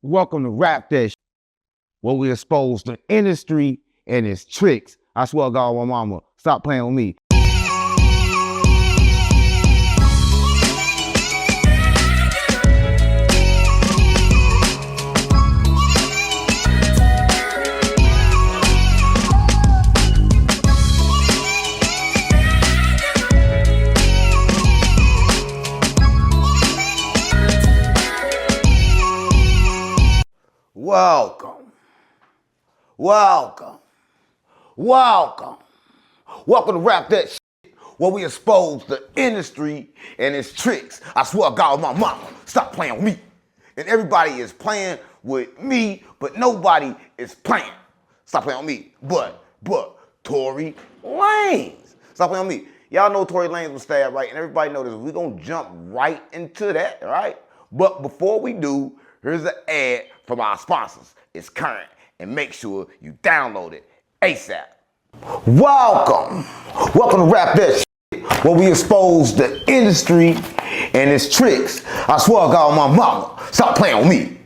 Welcome to Rap That Shit, where we expose the industry and its tricks. I swear to God, my mama, stop playing with me. Welcome to Rap That Shit, where we expose the industry and its tricks. I swear to God, my mama, stop playing with me. And everybody is playing with me, but nobody is playing. Stop playing with me. But Tory Lanez. Stop playing with me. Y'all know Tory Lanez was stabbed, right? And everybody know this. We're gonna jump right into that, right? But before we do, here's an ad from our sponsors. It's current, and make sure you download it ASAP. Welcome to Rap That Shit, where we expose the industry and its tricks. I swear to God, my mama, stop playing with me.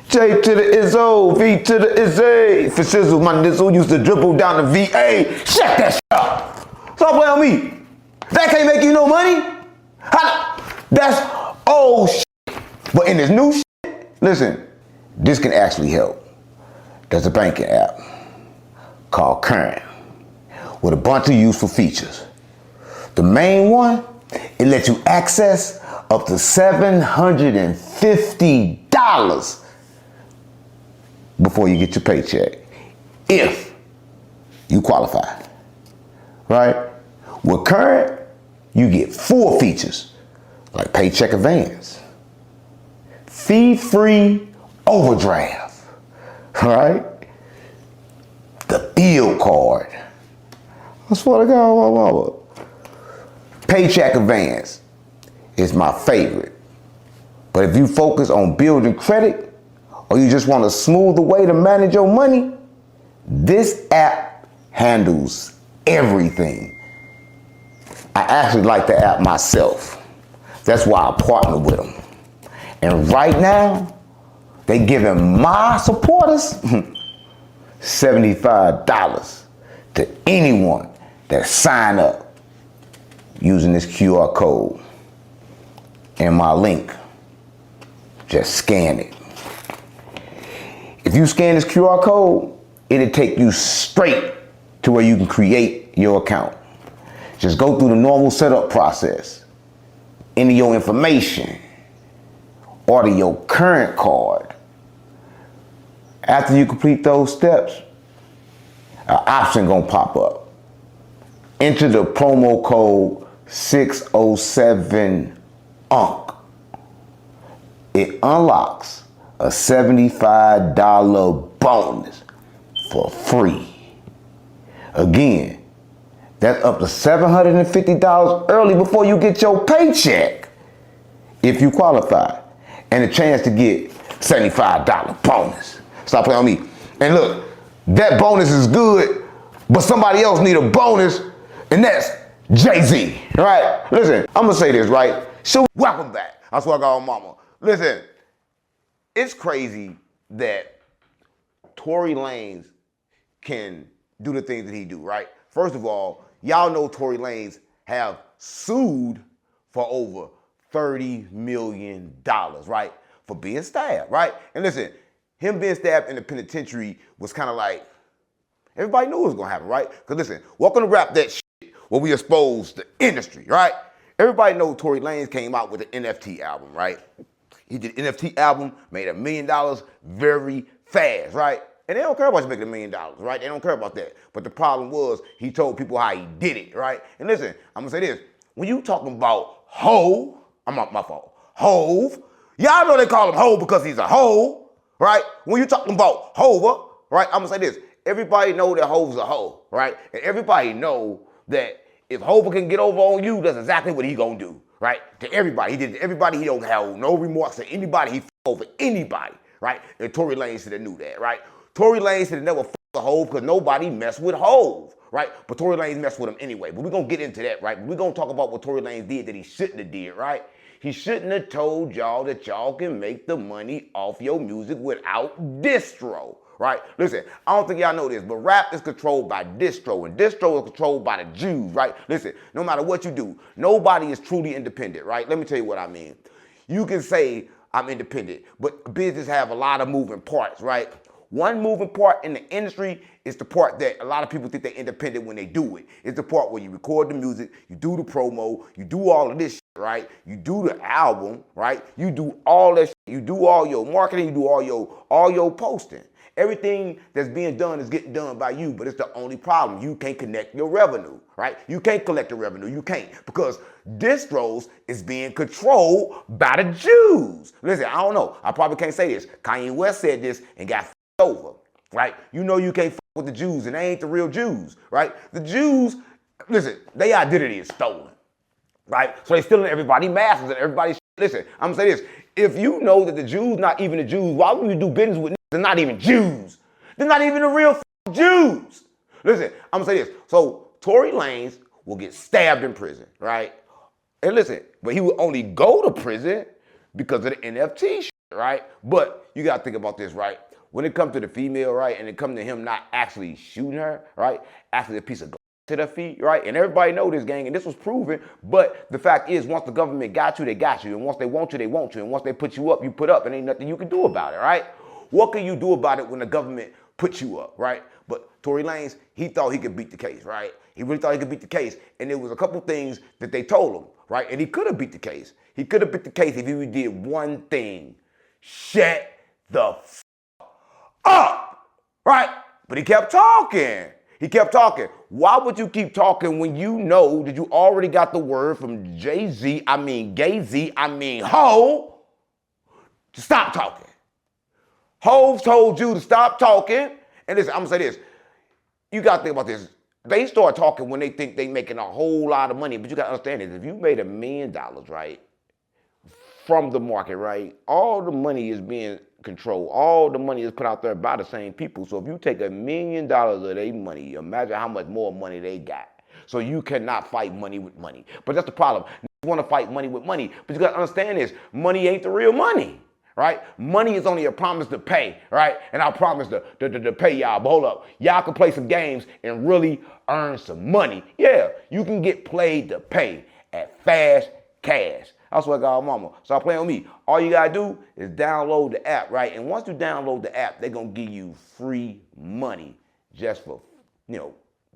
J to the Izzo, V to the Izzy. For shizzle, my nizzle used to dribble down the VA. Shut that shit up. Stop playing with me. That can't make you no money. That's old shit. But in this new shit, listen, this can actually help. There's a banking app called Current with a bunch of useful features. The main one, it lets you access up to $750 before you get your paycheck, if you qualify, right? With Current, you get 4 features, like paycheck advance, fee-free overdraft, right? The bill card. I swear to God, paycheck advance is my favorite. But if you focus on building credit, or you just want a smoother way to manage your money, this app handles everything. I actually like the app myself. That's why I partner with them. And right now, they giving my supporters $75 to anyone that sign up using this QR code and my link. Just scan it. If you scan this QR code, it'll take you straight to where you can create your account. Just go through the normal setup process. Enter your information. Order your current card. After you complete those steps, an option gonna pop up. Enter the promo code 607UNC. It unlocks a $75 bonus for free. Again, that's up to $750 early before you get your paycheck, if you qualify, and a chance to get $75 bonus. Stop playing with me. And look, that bonus is good, but somebody else need a bonus, and that's Jay-Z, right? Listen, I'm gonna say this, right? So welcome back. I swear to God, mama. Listen, it's crazy that Tory Lanez can do the things that he do, right? First of all, y'all know Tory Lanez have sued for over $30 million, right? For being stabbed, right? And listen, him being stabbed in the penitentiary was kind of like, everybody knew it was gonna happen, right? Because listen, welcome to Rap That Shit, where we expose the industry, right? Everybody know Tory Lanez came out with an NFT album, right? He did an NFT album, made $1 million very fast, right? And they don't care about you making $1 million, right? They don't care about that. But the problem was, he told people how he did it, right? And listen, I'm gonna say this. When you talking about Hove, my fault, Hove, y'all know they call him Hove because he's a hoe, right? When you talking about Hova, right? I'm gonna say this. Everybody know that Hove's a hoe, right? And everybody know that if Hova can get over on you, that's exactly what he gonna do, right? To everybody. He did it to everybody. He don't have no remorse to anybody. He over anybody, right? And Tory Lanez should have knew that, right? Tory Lanez should have never a Hove because nobody messed with Hove, right? But Tory Lanez messed with him anyway. But we're gonna get into that, right? We're gonna talk about what Tory Lanez did that he shouldn't have did, right? He shouldn't have told y'all that y'all can make the money off your music without distro, right? Listen, I don't think y'all know this, but rap is controlled by distro, and distro is controlled by the Jews, right? Listen, no matter what you do, nobody is truly independent, right? Let me tell you what I mean. You can say I'm independent, but business have a lot of moving parts, right? One moving part in the industry is the part that a lot of people think they're independent when they do it. It's the part where you record the music, you do the promo, you do all of this shit, right? You do the album, right? You do all that shit. You do all your marketing, you do all your posting. Everything that's being done is getting done by you, but it's the only problem. You can't connect your revenue, right? You can't collect the revenue. You can't, because distros is being controlled by the Jews. Listen, I don't know. I probably can't say this. Kanye West said this and got over, right? You know you can't fuck with the Jews, and they ain't the real Jews, right? The Jews, listen, their identity is stolen, right? So they stealing everybody's masses and everybody's. Listen, I'm gonna say this. If you know that the Jews not even the Jews, why would you do business with niggas that not even Jews? They're not even the real Jews. Listen, I'm gonna say this. So Tory Lanez will get stabbed in prison, right? And listen, but he will only go to prison because of the NFT shit, right? But you gotta think about this, right? When it comes to the female, right, and it comes to him not actually shooting her, right, actually a piece of glass to their feet, right, and everybody know this, gang, and this was proven, but the fact is, once the government got you, they got you, and once they want you, they want you, and once they put you up, you put up, and ain't nothing you can do about it, right? What can you do about it when the government puts you up, right? But Tory Lanez, he thought he could beat the case, right? He really thought he could beat the case, and there was a couple things that they told him, right, and he could have beat the case. He could have beat the case if he did one thing: shut the up, right? But he kept talking. He kept talking. Why would you keep talking when you know that you already got the word from Jay-Z, Gay-Z, Ho, to stop talking? Hov told you to stop talking. And listen, I'm gonna say this. You gotta think about this. They start talking when they think they making a whole lot of money, but you gotta understand this. If you made $1 million, right, from the market, right, all the money is being control. All the money is put out there by the same people. So if you take $1 million of their money, imagine how much more money they got. So you cannot fight money with money. But that's the problem. You want to fight money with money, but you got to understand this: money ain't the real money, right? Money is only a promise to pay, right? And I promise to pay y'all. But hold up, y'all can play some games and really earn some money. Yeah, you can get played to pay at fast cash. I swear to God, mama. Start playing with me. All you gotta do is download the app, right? And once you download the app, they're gonna give you free money just for,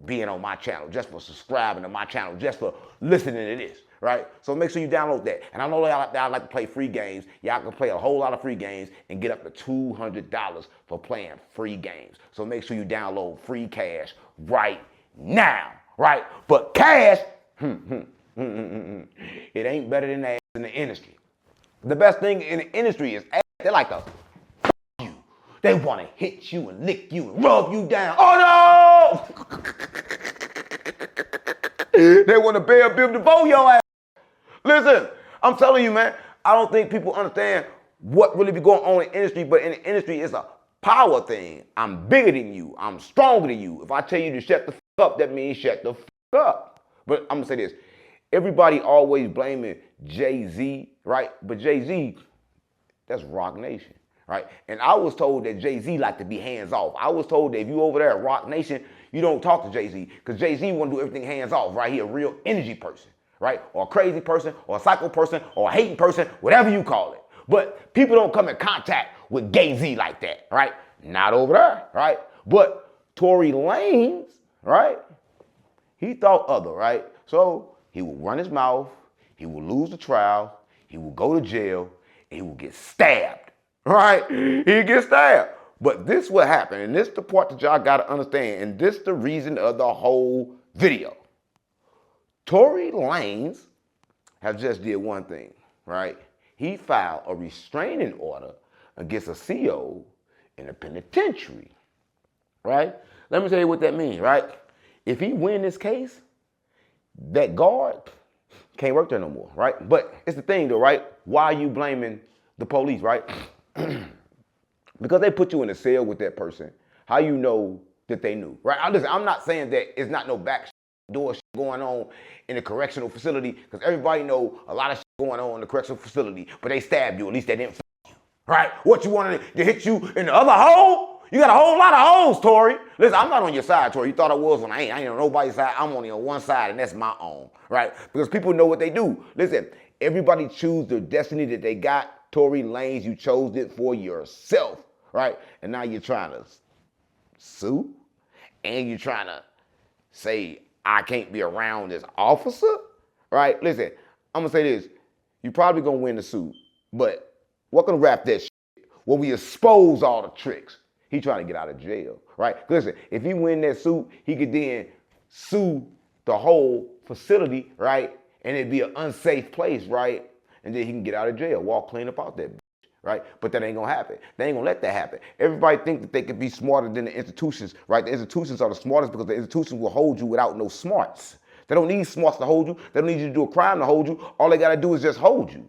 being on my channel, just for subscribing to my channel, just for listening to this, right? So make sure you download that. And I know y'all like to play free games. Y'all can play a whole lot of free games and get up to $200 for playing free games. So make sure you download free cash right now, right? But cash, it ain't better than ass in the industry. The best thing in the industry is ass. They like to you. They want to hit you and lick you and rub you down. Oh no! They want to bear bib to bow your ass. Listen, I'm telling you, man, I don't think people understand what really be going on in the industry, but in the industry, it's a power thing. I'm bigger than you. I'm stronger than you. If I tell you to shut the f up, that means shut the f up. But I'm going to say this. Everybody always blaming Jay-Z, right? But Jay-Z, that's Rock Nation, right? And I was told that Jay-Z like to be hands off. I was told that if you over there at Rock Nation, you don't talk to Jay-Z, because Jay-Z want to do everything hands off, right? He a real energy person, right? Or a crazy person, or a psycho person, or a hating person, whatever you call it. But people don't come in contact with Jay-Z like that, right? Not over there, right? But Tory Lanez, right? He thought other, right? So he will run his mouth, he will lose the trial, he will go to jail, and he will get stabbed, right? He gets stabbed. But this is what happened, and this is the part that y'all gotta understand, and this is the reason of the whole video. Tory Lanez has just did one thing, right? He filed a restraining order against a CO in a penitentiary, right? Let me tell you what that means, right? If he win this case, that guard can't work there no more, right? But it's the thing though, right? Why are you blaming the police, right? Because they put you in a cell with that person. How you know that they knew, right? Listen, I'm not saying that it's not no back door going on in a correctional facility, because everybody know a lot of going on in the correctional facility, but they stabbed you. At least they didn't you, right? What you wanted to hit you in the other hole? You got a whole lot of holes, Tory. Listen, I'm not on your side, Tory. You thought I was when I ain't. I ain't on nobody's side. I'm only on one side, and that's my own, right? Because people know what they do. Listen, everybody choose the destiny that they got. Tory Lanez, you chose it for yourself, right? And now you're trying to sue, and you're trying to say, I can't be around this officer, right? Listen, I'm going to say this. You're probably going to win the suit, but we're going to wrap that shit where we expose all the tricks. He trying to get out of jail, right? Listen, if he win that suit, he could then sue the whole facility, right? And it'd be an unsafe place, right? And then he can get out of jail, walk clean up out that bitch, right? But that ain't gonna happen. They ain't gonna let that happen. Everybody think that they can be smarter than the institutions, right? The institutions are the smartest because the institutions will hold you without no smarts. They don't need smarts to hold you. They don't need you to do a crime to hold you. All they gotta do is just hold you.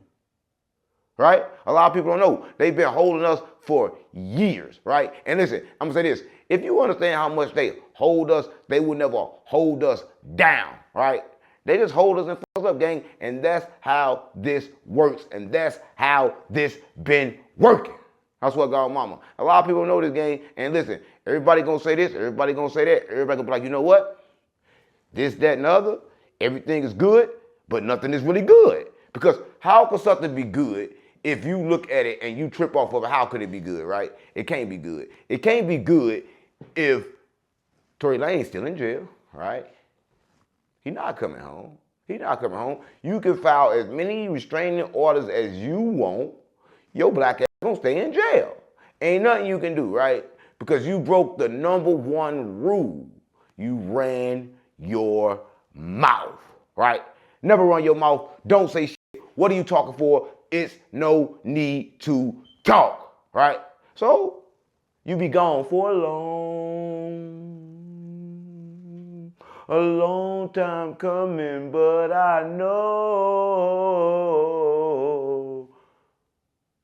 Right? A lot of people don't know. They've been holding us for years, right? And listen, I'm gonna say this. If you understand how much they hold us, they will never hold us down, right? They just hold us and fuck us up, gang. And that's how this works. And that's how this been working. I swear to God, mama. A lot of people know this, gang. And listen, everybody gonna say this, everybody gonna say that. Everybody gonna be like, you know what? This, that, and the other, everything is good, but nothing is really good. Because how can something be good if you look at it and you trip off of it? How could it be good, right? It can't be good. It can't be good if Tory Lanez still in jail, right? He not coming home. He not coming home. You can file as many restraining orders as you want. Your black ass gonna stay in jail. Ain't nothing you can do, right? Because you broke the number one rule. You ran your mouth, right? Never run your mouth. Don't say shit. What are you talking for? It's no need to talk, right? So you be gone for a long time coming, but I know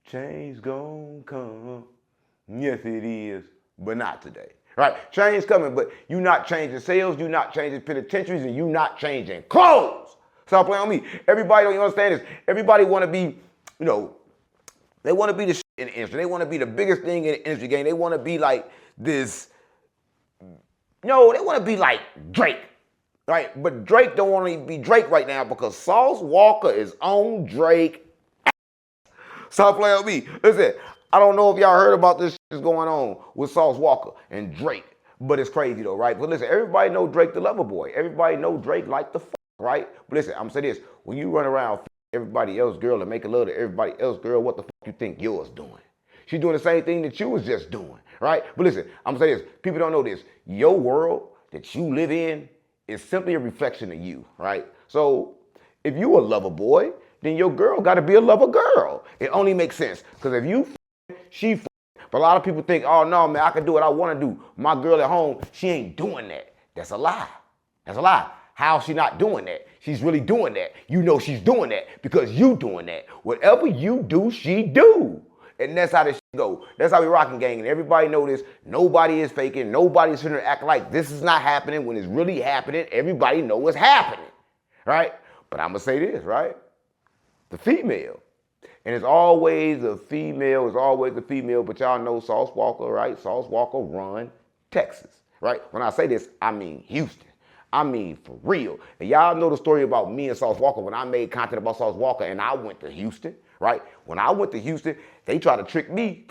change gon' come. Yes, it is, but not today. Right? Change coming, but you not changing sales, you not changing penitentiaries, and you not changing clothes. Stop playing on me. Everybody don't understand this. Everybody want to be, you know, they want to be the shit in the industry. They want to be the biggest thing in the industry game. They want to be like this, no, they want to be like Drake, right? But Drake don't want to be Drake right now because Sauce Walka is on Drake. Stop playing with me. Listen, I don't know if y'all heard about this shit that's going on with Sauce Walka and Drake, but it's crazy though, right? But listen, everybody know Drake the lover boy. Everybody know Drake like the right? But listen, I'm gonna say this. When you run around everybody else girl and make a love to everybody else girl, what the fuck you think yours doing? She's doing the same thing that you was just doing, right? But listen, I'm gonna say this. People don't know this. Your world that you live in is simply a reflection of you, right? So if you a lover boy, then your girl gotta be a lover girl. It only makes sense. Because if you she but a lot of people think, oh no, man, I can do what I wanna do. My girl at home, she ain't doing that. That's a lie. That's a lie. How's she not doing that? She's really doing that. You know she's doing that because you doing that. Whatever you do, she do. And that's how this shit go. That's how we rocking, gang. And everybody know this. Nobody is faking. Nobody's sitting there acting like this is not happening when it's really happening. Everybody know what's happening, right? But I'm going to say this, right? The female. And it's always a female. It's always a female. But y'all know Sauce Walka, right? Sauce Walka run Texas, right? When I say this, I mean Houston. I mean, for real. And y'all know the story about me and Sauce Walka when I made content about Sauce Walka and I went to Houston, right? When I went to Houston, they tried to trick me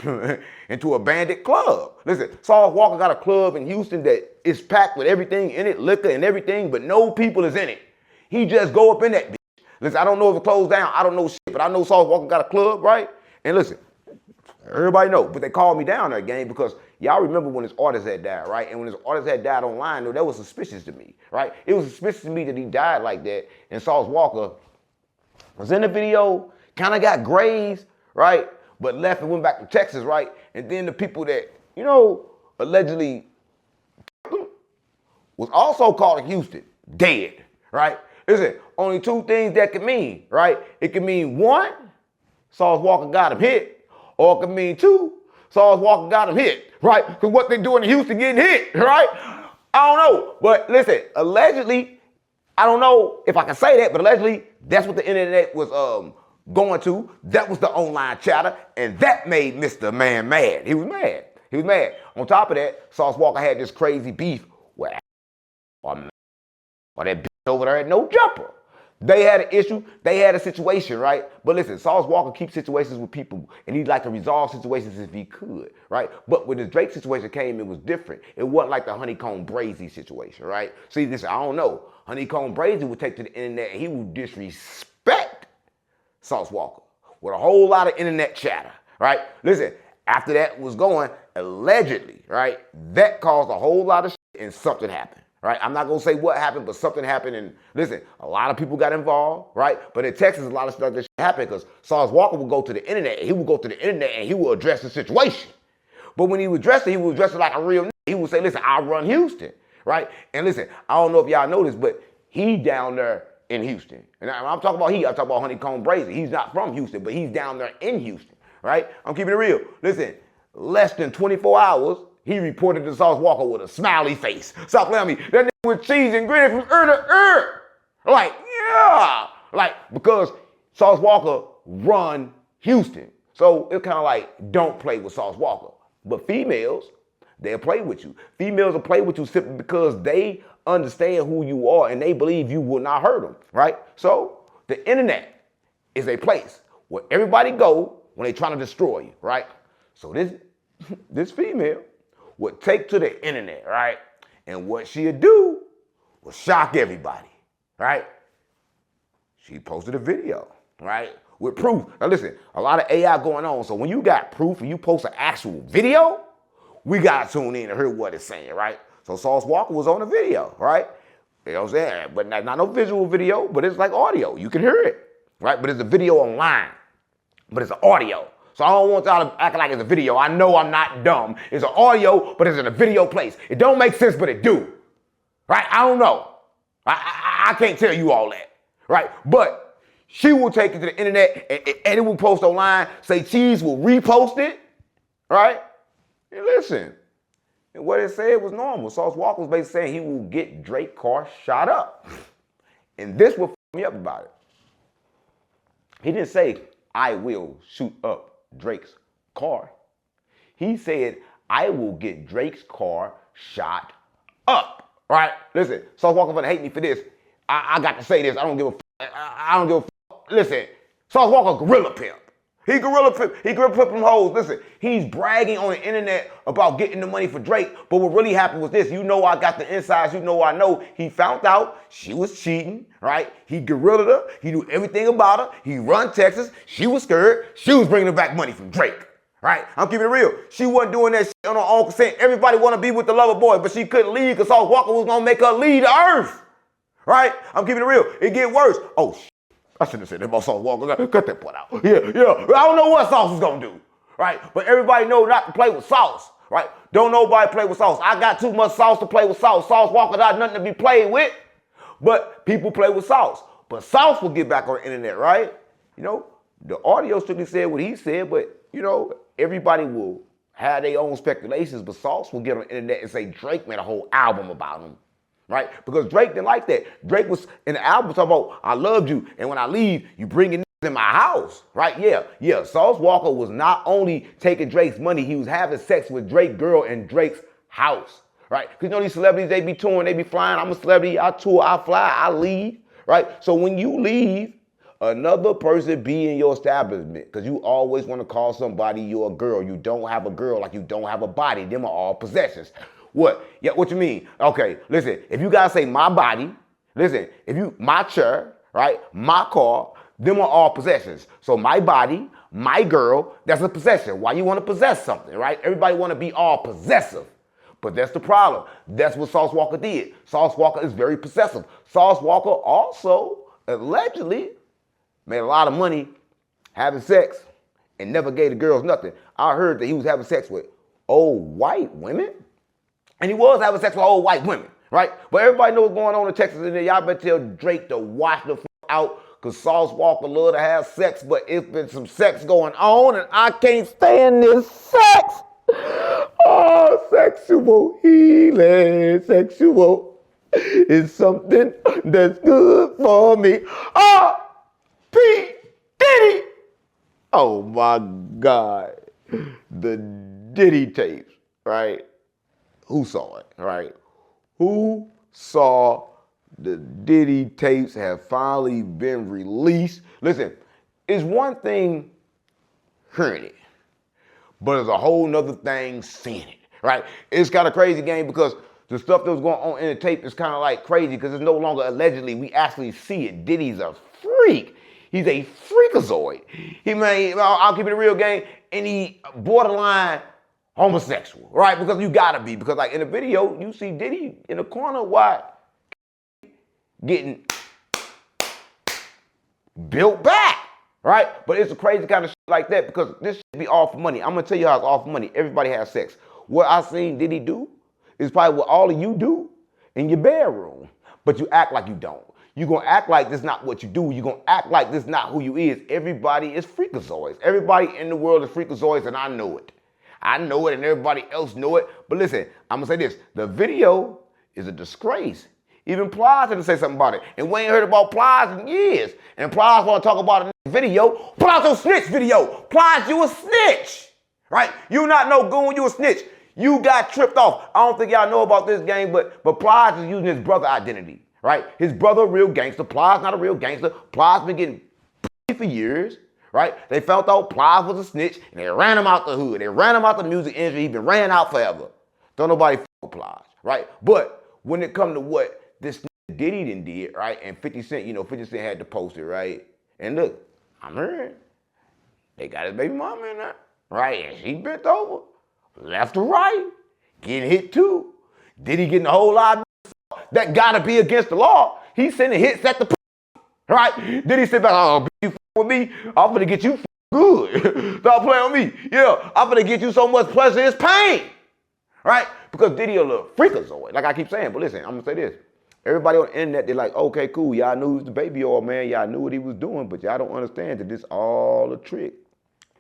into a bandit club. Listen, Sauce Walka got a club in Houston that is packed with everything in it, liquor and everything, but no people is in it. He just go up in that bitch. Listen, I don't know if it closed down. I don't know shit, but I know Sauce Walka got a club, right? And listen, everybody know, but they called me down there, gang, because y'all remember when his artist had died, right? And when his artist had died online, though, that was suspicious to me, right? It was suspicious to me that he died like that. And Sauce Walka was in the video, kind of got grazed, right? But left and went back to Texas, right? And then the people that, you know, allegedly was also caught in Houston, dead, right? Listen, only two things that can mean, right? It can mean one, Sauce Walka got him hit, or it can mean two, Sauce Walka got him hit, right? Because what they doing in Houston getting hit, right? I don't know. But listen, allegedly, I don't know if I can say that, but allegedly, that's what the internet was going to. That was the online chatter, and that made Mr. Man mad. He was mad. He was mad. On top of that, Sauce Walka had this crazy beef with or that bitch over there at No Jumper. They had an issue. They had a situation, right? But listen, Sauce Walka keeps situations with people, and he'd like to resolve situations if he could, right? But when the Drake situation came, it was different. It wasn't like the Honeycomb Brazy situation, right? See, listen, I don't know. Honeycomb Brazy would take to the internet, and he would disrespect Sauce Walka with a whole lot of internet chatter, right? Listen, after that was going, allegedly, right, that caused a whole lot of shit and something happened. Right? I'm not going to say what happened, but something happened. And listen, a lot of people got involved, right? But in Texas, a lot of stuff that happened because Sauce Walka would go to the internet. And he would go to the internet and he would address the situation. But when he would address it, he would address it like a real nigga. He would say, listen, I run Houston, right? And listen, I don't know if y'all know this, but he down there in Houston. And I'm talking about I'm talking about Honeycomb Brazy. He's not from Houston, but he's down there in Houston, right? I'm keeping it real. Listen, less than 24 hours, he reported to Sauce Walka with a smiley face. Stop playing me. That nigga with cheese and grin from ear to ear. Like, yeah. Like, because Sauce Walka run Houston. So it's kind of like, don't play with Sauce Walka. But females, they'll play with you. Females will play with you simply because they understand who you are and they believe you will not hurt them, right? So the internet is a place where everybody go when they trying to destroy you, right? So this female would take to the internet, right? And what she'd do was shock everybody, right? She posted a video, right? With proof. Now listen, a lot of AI going on. So when you got proof and you post an actual video, we gotta tune in and hear what it's saying, right? So Sauce Walka was on the video, right? You know what I'm saying? But not no visual video, but it's like audio. You can hear it, right? But it's a video online, but it's an audio. So I don't want y'all to act like it's a video. I know I'm not dumb. It's an audio, but it's in a video place. It don't make sense, but it do. Right? I don't know. I can't tell you all that. Right? But she will take it to the internet and it will post online, say Cheese will repost it. Right? And listen. And what it said was normal. Sauce Walka was basically saying he will get Drake car shot up. And this will f me up about it. He didn't say, I will shoot up Drake's car. He said, I will get Drake's car shot up. Right? Listen, Sauce Walka gonna hate me for this. I got to say this. I don't give a I don't give a Listen, Sauce Walka gorilla pimp. He gorilla pimp them hoes. Listen, he's bragging on the internet about getting the money for Drake, but what really happened was this. You know I got the insides. You know I know. He found out she was cheating, right? He gorilled her. He knew everything about her. He run Texas. She was scared. She was bringing back money from Drake, right? I'm keeping it real. She wasn't doing that shit on her own consent. Everybody want to be with the lover boy, but she couldn't leave because Sauce Walka was going to make her leave the earth, right? I'm keeping it real. It get worse. Oh, shit. I shouldn't have said that about Sauce Walka. Cut that part out. Yeah. I don't know what Sauce is going to do, right? But everybody know not to play with Sauce, right? Don't nobody play with Sauce. I got too much sauce to play with Sauce. Sauce Walka got nothing to be played with, but people play with Sauce. But Sauce will get back on the internet, right? You know, the audio strictly said what he said, but, you know, everybody will have their own speculations, but Sauce will get on the internet and say Drake made a whole album about him. Right? Because Drake didn't like that. Drake was in the album talking about, I loved you, and when I leave, you bring in my house. Right? Yeah. Sauce Walka was not only taking Drake's money, he was having sex with Drake's girl in Drake's house. Right? Because you know these celebrities, they be touring, they be flying. I'm a celebrity, I tour, I fly, I leave. Right? So when you leave, another person be in your establishment, because you always want to call somebody you're a girl. You don't have a girl like you don't have a body. Them are all possessions. What? Yeah, what you mean? Okay, listen, if you gotta say my body, listen, my chair, right, my car, them are all possessions. So my body, my girl, that's a possession. Why you wanna possess something, right? Everybody wanna be all possessive. But that's the problem. That's what Sauce Walka did. Sauce Walka is very possessive. Sauce Walka also, allegedly, made a lot of money having sex and never gave the girls nothing. I heard that he was having sex with old white women. And he was having sex with old white women, right? But everybody knows what's going on in Texas, and y'all better tell Drake to watch the out, because Sauce Walka love to have sex, but it's been some sex going on, and I can't stand this sex. Oh, sexual healing, sexual is something that's good for me. Oh, P. Diddy. Oh my God. The Diddy tapes, right? Who saw it, right? Who saw the Diddy tapes have finally been released? Listen, it's one thing hearing it, but it's a whole nother thing seeing it, right? It's kind of crazy game because the stuff that was going on in the tape is kind of like crazy because it's no longer allegedly, we actually see it. Diddy's a freak. He's a freakazoid. He made, I'll keep it a real game, and he borderline homosexual, right? Because you gotta be, because like in the video, you see Diddy in the corner, why getting built back, right? But it's a crazy kind of shit like that because this should be all for money. I'm gonna tell you how it's all for money. Everybody has sex. What I seen Diddy do is probably what all of you do in your bedroom, but you act like you don't. You're gonna act like this is not what you do. You're gonna act like this is not who you is. Everybody is freakazoids. Everybody in the world is freakazoids, and I know it. I know it, and everybody else know it. But listen, I'm gonna say this: the video is a disgrace. Even Plies had to say something about it, and we ain't heard about Plies in years. And Plies want to talk about it in the video. Put out your snitch video. Plies, you a snitch, right? You not no goon, you a snitch. You got tripped off. I don't think y'all know about this game, but Plies is using his brother identity. Right? His brother, a real gangster. Plies not a real gangster. Plies been getting for years, right? They felt out Plies was a snitch, and they ran him out the hood. They ran him out the music industry. He been ran out forever. Don't nobody with Plies, right? But when it come to what this Diddy did, right? And 50 Cent, 50 Cent had to post it, right? And look, I'm hearing they got his baby mama in there, right? And she bent over, left to right, getting hit too. Diddy getting a whole lot of that gotta be against the law. He's sending hits at the right? Then he said back, oh, you with me? I'm gonna get you good. Stop playing with me. Yeah, I'm gonna get you so much pleasure, it's pain. Right? Because Diddy a little freakazoid, like I keep saying. But listen, I'm gonna say this. Everybody on the internet, they're like, okay, cool. Y'all knew he was the baby oil man. Y'all knew what he was doing, but y'all don't understand that this all a trick.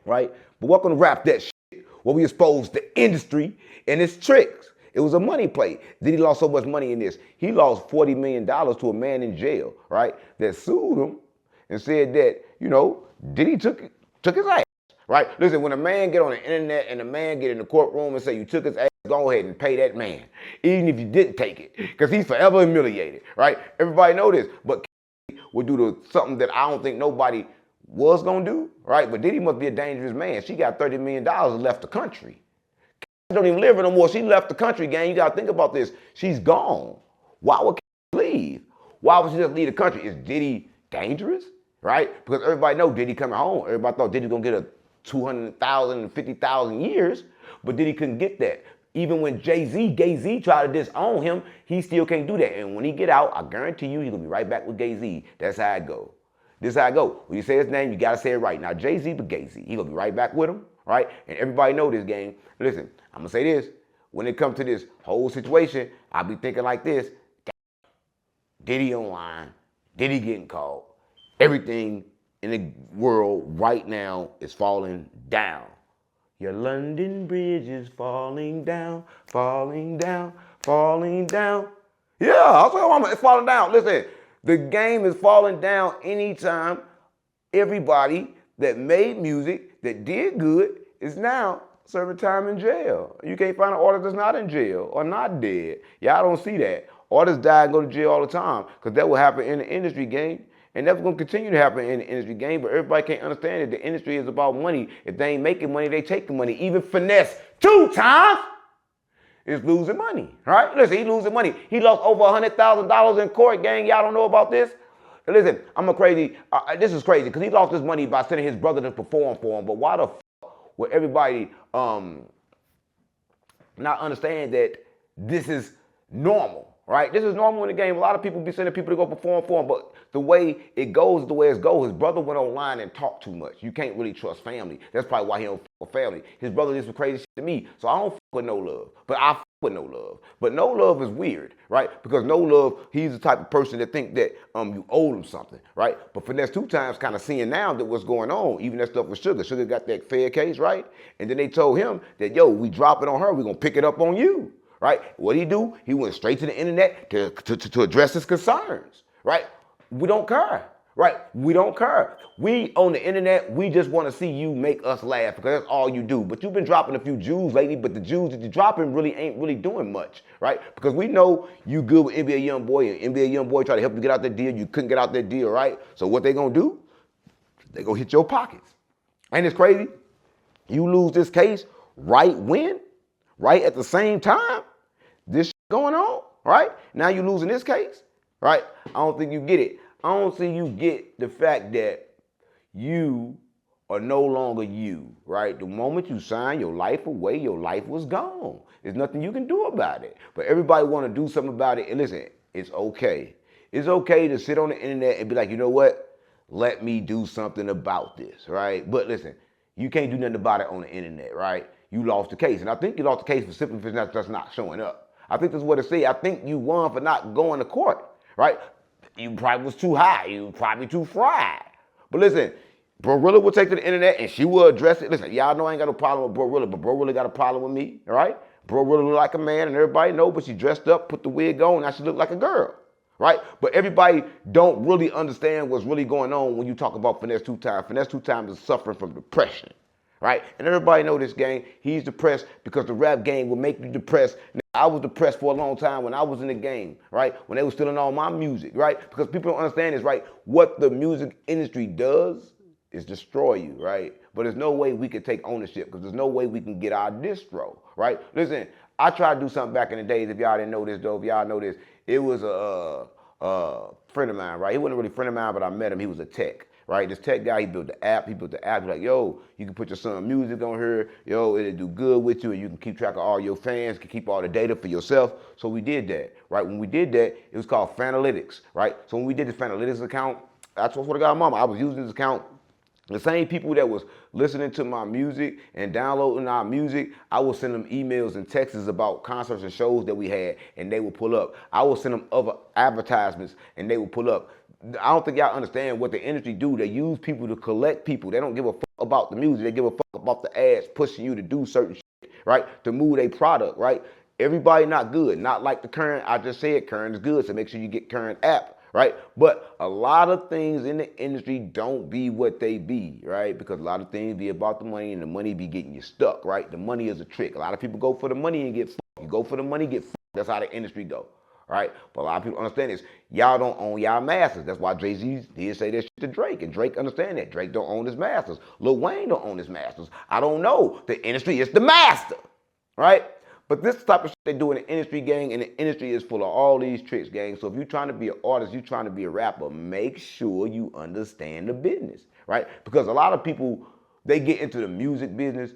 Right? But we're gonna wrap that shit where we expose the industry and its tricks. It was a money play. Diddy lost so much money in this. He lost $40 million to a man in jail, right? That sued him and said that, Diddy took his ass, right? Listen, when a man get on the internet and a man get in the courtroom and say you took his ass, go ahead and pay that man, even if you didn't take it, because he's forever humiliated, right? Everybody know this, but would do something that I don't think nobody was gonna do, right? But Diddy must be a dangerous man. She got $30 million and left the country. Don't even live here no more. She left the country, gang. You gotta think about this. She's gone. Why would leave? Why would she just leave the country? Is Diddy dangerous? Right? Because everybody know Diddy coming home. Everybody thought Diddy gonna get a 200,000 and 50,000 years, but Diddy couldn't get that. Even when Gay-Z tried to disown him, he still can't do that. And when he get out, I guarantee you, he's gonna be right back with Gay-Z. That's how it go. This is how it go. When you say his name, you gotta say it right. Now Jay-Z, but Gay-Z, he gonna be right back with him, right? And everybody know this game. Listen, I'm gonna say this. When it comes to this whole situation, I'll be thinking like this. Diddy online, Diddy getting caught. Everything in the world right now is falling down. Your London Bridge is falling down, falling down, falling down. Yeah, I'll tell you, mama, it's falling down. Listen, the game is falling down anytime everybody that made music, that did good, is now serving time in jail. You can't find an artist that's not in jail or not dead. Y'all don't see that. Artists die and go to jail all the time because that will happen in the industry game. And that's going to continue to happen in the industry game, but everybody can't understand that the industry is about money. If they ain't making money, they taking money. Even Finesse2Tymes is losing money, right? Listen, he's losing money. He lost over $100,000 in court, gang. Y'all don't know about this? Listen, this is crazy because he lost his money by sending his brother to perform for him, but why the would everybody not understand that this is normal, right? This is normal in the game. A lot of people be sending people to go perform for him, but the way it goes is the way it goes. His brother went online and talked too much. You can't really trust family. That's probably why he don't fuck with family. His brother did some crazy shit to me, so I don't fuck with No Love, but I fuck with No Love. But No Love is weird, right? Because No Love, he's the type of person that think that you owe him something, right? But Finesse2Tymes kind of seeing now that what's going on, even that stuff with Sugar. Sugar got that fair case, right? And then they told him that, yo, we drop it on her, we're gonna pick it up on you, right? What'd he do? He went straight to the internet to address his concerns, right? We don't care, right? We don't care. We on the internet, we just want to see you make us laugh because that's all you do. But you've been dropping a few Jews lately, but the Jews that you're dropping really ain't really doing much, right? Because we know you good with NBA Youngboy, and NBA Youngboy try to help you get out that deal. You couldn't get out that deal, right? So what they gonna do? They gonna hit your pockets. Ain't this crazy? You lose this case right when, right at the same time, this going on, right? Now you losing this case, right? I don't think you get it. I don't think you get the fact that you are no longer you, right? The moment you sign your life away, your life was gone. There's nothing you can do about it. But everybody want to do something about it. And listen, it's okay. It's okay to sit on the internet and be like, you know what? Let me do something about this, right? But listen, you can't do nothing about it on the internet, right? You lost the case. And I think you lost the case for simply for just not showing up. I think that's what it say. I think you won for not going to court, right? You probably was too high. You was probably too fried. But listen, Brorilla will take to the internet and she will address it. Listen, y'all know I ain't got no problem with Brorilla, but Brorilla got a problem with me, all right? Brorilla look like a man and everybody know, but she dressed up, put the wig on, now she look like a girl, right? But everybody don't really understand what's really going on when you talk about Finesse2Tymes. Finesse2Tymes is suffering from depression, right? And everybody know this gang, he's depressed because the rap game will make you depressed. I was depressed for a long time when I was in the game, right? When they were stealing all my music, right? Because people don't understand this, right? What the music industry does is destroy you, right? But there's no way we can take ownership because there's no way we can get our distro, right? Listen, I tried to do something back in the days. If y'all didn't know this, though, if y'all know this, it was a friend of mine, right? He wasn't really a friend of mine, but I met him. He was a tech. Right, this tech guy, he built the app. He's like, yo, you can put your son's music on here. Yo, it'll do good with you, and you can keep track of all your fans, can keep all the data for yourself. So we did that, right? When we did that, it was called Fanalytics, right? So when we did the Fanalytics account, that's what I got, mama. I was using this account. The same people that was listening to my music and downloading our music, I would send them emails and texts about concerts and shows that we had, and they would pull up. I would send them other advertisements, and they would pull up. I don't think y'all understand what the industry do. They use people to collect people. They don't give a fuck about the music. They give a fuck about the ads pushing you to do certain shit, right? To move a product, right? Everybody not good. Not like the current, I just said current is good, so make sure you get current app, right? But a lot of things in the industry don't be what they be, right? Because a lot of things be about the money, and the money be getting you stuck, right? The money is a trick. A lot of people go for the money and get fucked. You go for the money, get fucked. That's how the industry go. Right? But a lot of people understand this. Y'all don't own y'all masters. That's why Jay-Z did say that shit to Drake. And Drake understand that. Drake don't own his masters. Lil Wayne don't own his masters. I don't know. The industry is the master. Right? But this type of shit they do in the industry, gang, and the industry is full of all these tricks, gang. So if you're trying to be an artist, you're trying to be a rapper, make sure you understand the business. Right? Because a lot of people, they get into the music business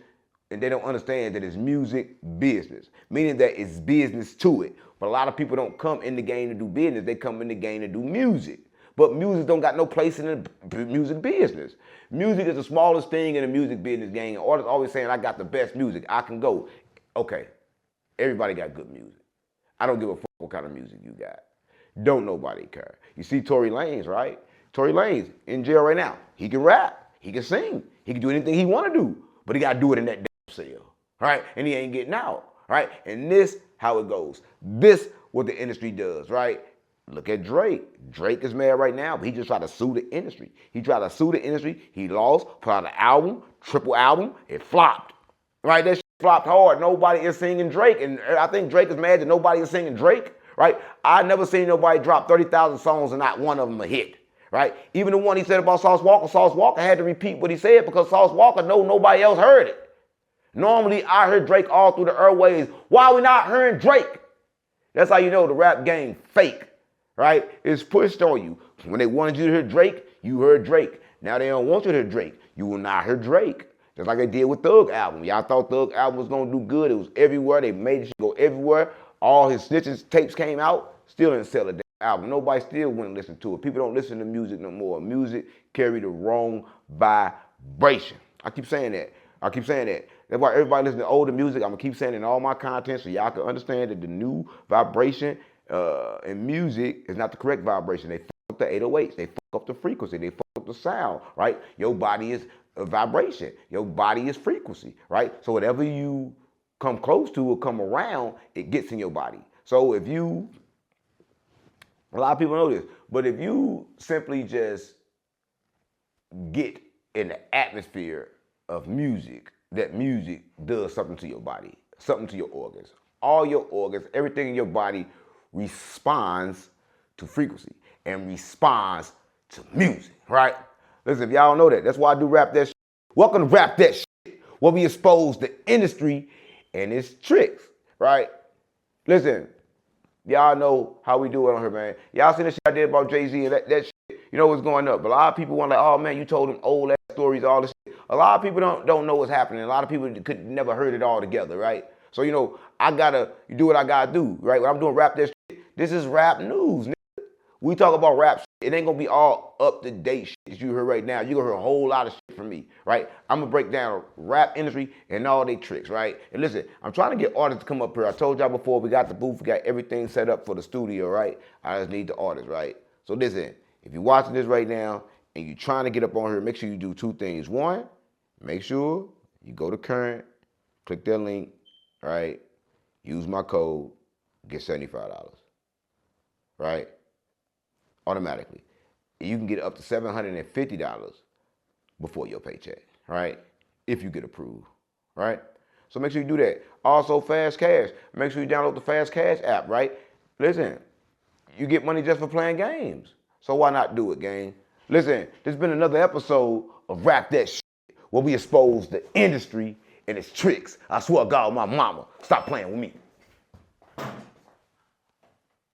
and they don't understand that it's music business. Meaning that it's business to it. But a lot of people don't come in the game to do business. They come in the game to do music. But music don't got no place in the music business. Music is the smallest thing in the music business, gang. Artists always saying, I got the best music. I can go. Okay, everybody got good music. I don't give a fuck what kind of music you got. Don't nobody care. You see Tory Lanez, right? Tory Lanez in jail right now. He can rap. He can sing. He can do anything he want to do. But he got to do it in that damn cell, right? And he ain't getting out, right? And this how it goes. This what the industry does, right? Look at Drake. Drake is mad right now, but he just tried to sue the industry. He tried to sue the industry. He lost, put out an album, triple album. It flopped, right? That shit flopped hard. Nobody is singing Drake. And I think Drake is mad that nobody is singing Drake, right? I never seen nobody drop 30,000 songs and not one of them a hit, right? Even the one he said about Sauce Walka had to repeat what he said because Sauce Walka nobody else heard it. Normally, I heard Drake all through the airways. Why we not hearing Drake? That's how you know the rap game fake, right? It's pushed on you. When they wanted you to hear Drake, you heard Drake. Now they don't want you to hear Drake. You will not hear Drake. Just like they did with Thug album. Y'all thought Thug album was going to do good. It was everywhere. They made it go everywhere. All his snitches tapes came out. Still didn't sell a damn album. Nobody still wouldn't listen to it. People don't listen to music no more. Music carry the wrong vibration. I keep saying that. That's why everybody listen to older music. I'm going to keep saying it in all my content so y'all can understand that the new vibration in music is not the correct vibration. They fuck up the 808s. They fuck up the frequency. They fuck up the sound, right? Your body is a vibration. Your body is frequency, right? So whatever you come close to or come around, it gets in your body. So if you, a lot of people know this, but if you simply just get in the atmosphere of music, that music does something to your body, something to your organs. All your organs, everything in your body responds to frequency and responds to music, right? Listen, if y'all don't know that, that's why I do Rap That Shit. Welcome to Rap That Shit, where we expose the industry and its tricks, right? Listen, y'all know how we do it on here, man. Y'all seen the shit I did about Jay-Z and that shit, you know what's going up. But a lot of people want like, oh man, you told them old ass stories, all this shit. A lot of people don't know what's happening. A lot of people could never heard it all together, right? So, you know, I gotta do what I gotta do, right? When I'm doing Rap That Shit, this is rap news, nigga. We talk about rap shit. It ain't gonna be all up-to-date shit that you hear right now. You're gonna hear a whole lot of shit from me, right? I'm gonna break down rap industry and all they tricks, right? And listen, I'm trying to get artists to come up here. I told y'all before, we got the booth, we got everything set up for the studio, right? I just need the artists, right? So listen, if you're watching this right now and you're trying to get up on here, make sure you do two things. One, make sure you go to Current, click that link, right? Use my code, get $75, right? Automatically. You can get up to $750 before your paycheck, right? If you get approved, right? So make sure you do that. Also, Fast Cash. Make sure you download the Fast Cash app, right? Listen, you get money just for playing games. So why not do it, gang? Listen, this has been another episode of Rap That Shit, where we expose the industry and its tricks. I swear to God, my mama, stop playing with me.